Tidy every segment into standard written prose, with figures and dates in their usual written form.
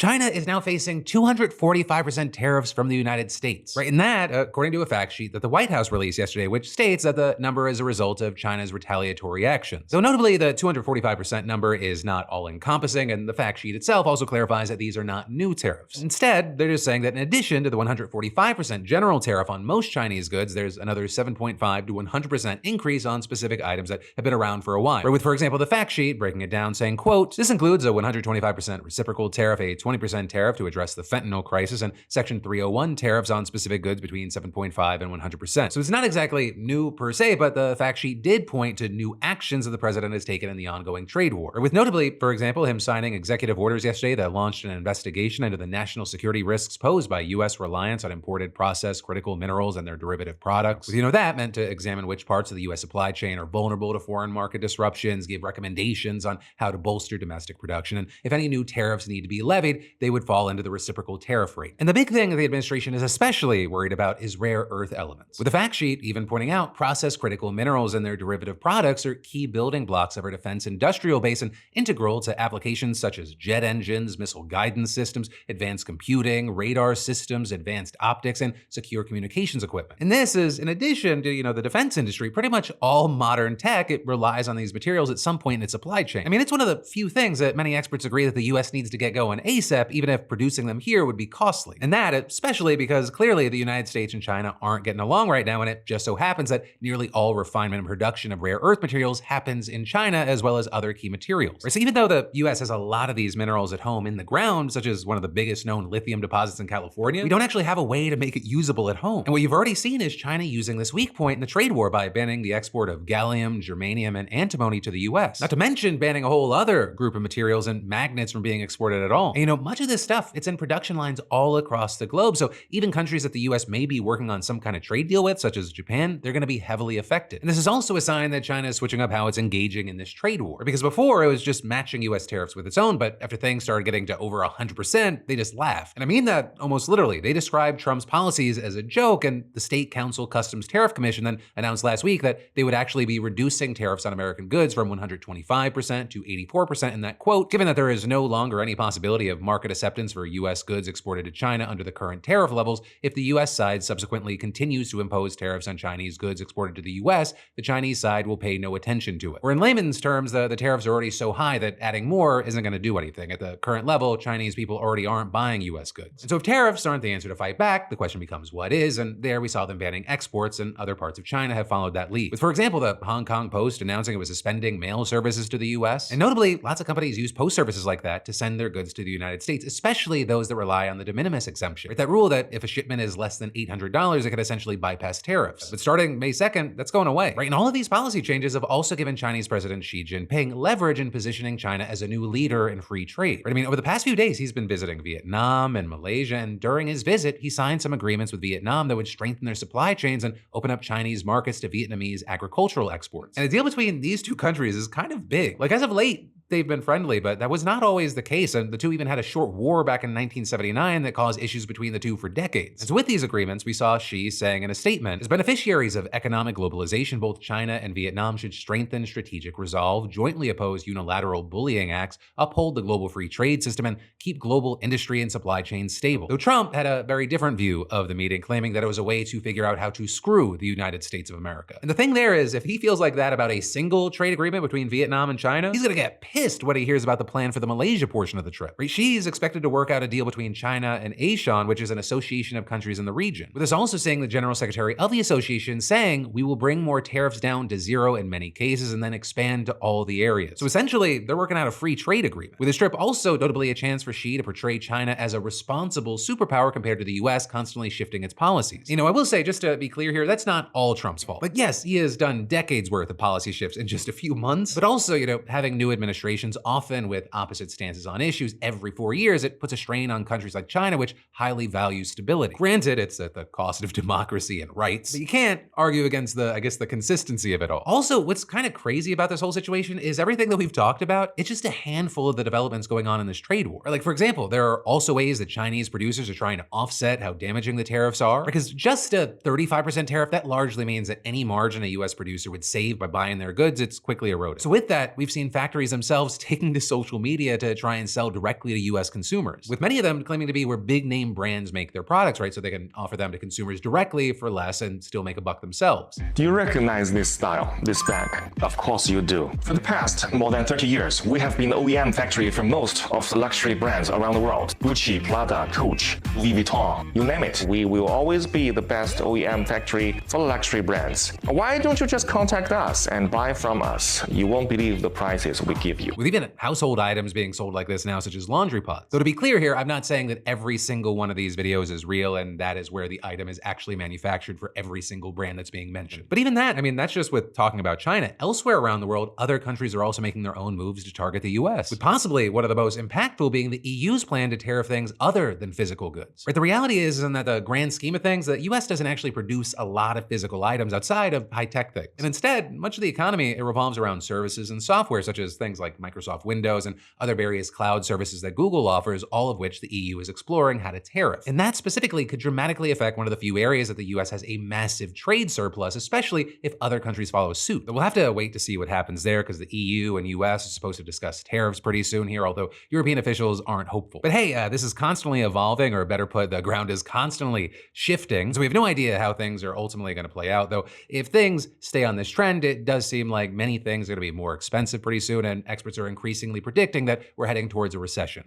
China is now facing 245% tariffs from the United States. Right, and that, according to a fact sheet that the White House released yesterday, which states that the number is a result of China's retaliatory actions. So notably, the 245% number is not all-encompassing, and the fact sheet itself also clarifies that these are not new tariffs. Instead, they're just saying that in addition to the 145% general tariff on most Chinese goods, there's another 7.5 to 100% increase on specific items that have been around for a while. With, for example, the fact sheet breaking it down saying, quote, "This includes a 125% reciprocal tariff, a 20% tariff to address the fentanyl crisis, and Section 301 tariffs on specific goods between 7.5 and 100%. So it's not exactly new per se, but the fact sheet did point to new actions that the president has taken in the ongoing trade war. With notably, for example, him signing executive orders yesterday that launched an investigation into the national security risks posed by U.S. reliance on imported processed critical minerals and their derivative products. That meant to examine which parts of the U.S. supply chain are vulnerable to foreign market disruptions, give recommendations on how to bolster domestic production, and if any new tariffs need to be levied, they would fall into the reciprocal tariff rate. And the big thing that the administration is especially worried about is rare earth elements, with the fact sheet even pointing out processed critical minerals and their derivative products are key building blocks of our defense industrial base and integral to applications such as jet engines, missile guidance systems, advanced computing, radar systems, advanced optics, and secure communications equipment. And this is in addition to, the defense industry. Pretty much all modern tech, it relies on these materials at some point in its supply chain. I mean, it's one of the few things that many experts agree that the US needs to get going ASAP, even if producing them here would be costly. And that especially because clearly the United States and China aren't getting along right now, and it just so happens that nearly all refinement and production of rare earth materials happens in China as well as other key materials. So even though the US has a lot of these minerals at home in the ground, such as one of the biggest known lithium deposits in California, we don't actually have a way to make it usable at home. And what you've already seen is China using this weak point in the trade war by banning the export of gallium, germanium, and antimony to the US. Not to mention banning a whole other group of materials and magnets from being exported at all. And much of this stuff, it's in production lines all across the globe, so even countries that the US may be working on some kind of trade deal with, such as Japan, they're gonna be heavily affected. And this is also a sign that China is switching up how it's engaging in this trade war. Because before, it was just matching US tariffs with its own, but after things started getting to over 100%, they just laugh. And I mean that almost literally. They described Trump's policies as a joke, and the State Council Customs Tariff Commission then announced last week that they would actually be reducing tariffs on American goods from 125% to 84% in that quote, given that there is no longer any possibility of market acceptance for US goods exported to China under the current tariff levels. If the US side subsequently continues to impose tariffs on Chinese goods exported to the US, the Chinese side will pay no attention to it. Or in layman's terms, the tariffs are already so high that adding more isn't going to do anything. At the current level, Chinese people already aren't buying US goods. And so if tariffs aren't the answer to fight back, the question becomes what is, and there we saw them banning exports, and other parts of China have followed that lead. With, for example, the Hong Kong Post announcing it was suspending mail services to the US. And notably, lots of companies use post services like that to send their goods to the United States, especially those that rely on the de minimis exemption. Right, that rule that if a shipment is less than $800, it could essentially bypass tariffs. But starting May 2nd, that's going away. Right, and all of these policy changes have also given Chinese President Xi Jinping leverage in positioning China as a new leader in free trade. Right, I mean, over the past few days, he's been visiting Vietnam and Malaysia, and during his visit, he signed some agreements with Vietnam that would strengthen their supply chains and open up Chinese markets to Vietnamese agricultural exports. And the deal between these two countries is kind of big. Like, as of late, they've been friendly, but that was not always the case, and the two even had a short war back in 1979 that caused issues between the two for decades. And so with these agreements, we saw Xi saying in a statement, as beneficiaries of economic globalization, both China and Vietnam should strengthen strategic resolve, jointly oppose unilateral bullying acts, uphold the global free trade system, and keep global industry and supply chains stable. Though Trump had a very different view of the meeting, claiming that it was a way to figure out how to screw the United States of America. And the thing there is, if he feels like that about a single trade agreement between Vietnam and China, he's gonna get pissed when he hears about the plan for the Malaysia portion of the trip. Right? Xi's expected to work out a deal between China and ASEAN, which is an association of countries in the region. With us also seeing the General Secretary of the association saying, we will bring more tariffs down to zero in many cases and then expand to all the areas. So essentially, they're working out a free trade agreement. With this trip also notably a chance for Xi to portray China as a responsible superpower compared to the US, constantly shifting its policies. I will say, just to be clear here, that's not all Trump's fault. But yes, he has done decades worth of policy shifts in just a few months. But also, having new administrations often with opposite stances on issues every 4 years, it puts a strain on countries like China, which highly values stability. Granted, it's at the cost of democracy and rights, but you can't argue against the consistency of it all. Also, what's kind of crazy about this whole situation is everything that we've talked about, it's just a handful of the developments going on in this trade war. Like, for example, there are also ways that Chinese producers are trying to offset how damaging the tariffs are, because just a 35% tariff, that largely means that any margin a US producer would save by buying their goods, it's quickly eroded. So with that, we've seen factories themselves themselves taking to social media to try and sell directly to US consumers, with many of them claiming to be where big name brands make their products, right? So they can offer them to consumers directly for less and still make a buck themselves. Do you recognize this style, this bag? Of course you do. For the past more than 30 years, we have been the OEM factory for most of the luxury brands around the world. Gucci, Prada, Coach, Louis Vuitton, you name it. We will always be the best OEM factory for luxury brands. Why don't you just contact us and buy from us? You won't believe the prices we give you. With even household items being sold like this now, such as laundry pods. So to be clear here, I'm not saying that every single one of these videos is real and that is where the item is actually manufactured for every single brand that's being mentioned. But even that, I mean, that's just with talking about China. Elsewhere around the world, other countries are also making their own moves to target the US, with possibly one of the most impactful being the EU's plan to tariff things other than physical goods. Right, the reality is in that the grand scheme of things, the US doesn't actually produce a lot of physical items outside of high-tech things. And instead, much of the economy, it revolves around services and software, such as things like Microsoft Windows and other various cloud services that Google offers, all of which the EU is exploring how to tariff. And that specifically could dramatically affect one of the few areas that the US has a massive trade surplus, especially if other countries follow suit. But we'll have to wait to see what happens there, because the EU and US are supposed to discuss tariffs pretty soon here, although European officials aren't hopeful. But hey, this is constantly evolving, or better put, the ground is constantly shifting, so we have no idea how things are ultimately going to play out, though if things stay on this trend, it does seem like many things are going to be more expensive pretty soon, and experts are increasingly predicting that we're heading towards a recession.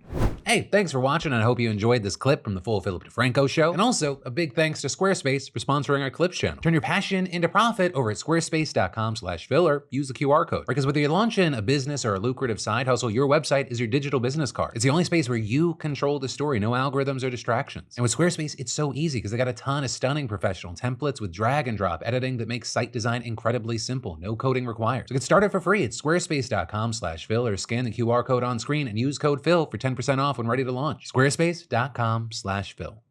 Hey, thanks for watching, and I hope you enjoyed this clip from the full Philip DeFranco show. And also, a big thanks to Squarespace for sponsoring our Clips channel. Turn your passion into profit over at squarespace.com/Phil, or use the QR code. Because whether you're launching a business or a lucrative side hustle, your website is your digital business card. It's the only space where you control the story, no algorithms or distractions. And with Squarespace, it's so easy because they got a ton of stunning professional templates with drag and drop editing that makes site design incredibly simple, no coding required. So get started for free at squarespace.com/Phil, or scan the QR code on screen and use code Phil for 10% off when ready to launch. Squarespace.com/Phil.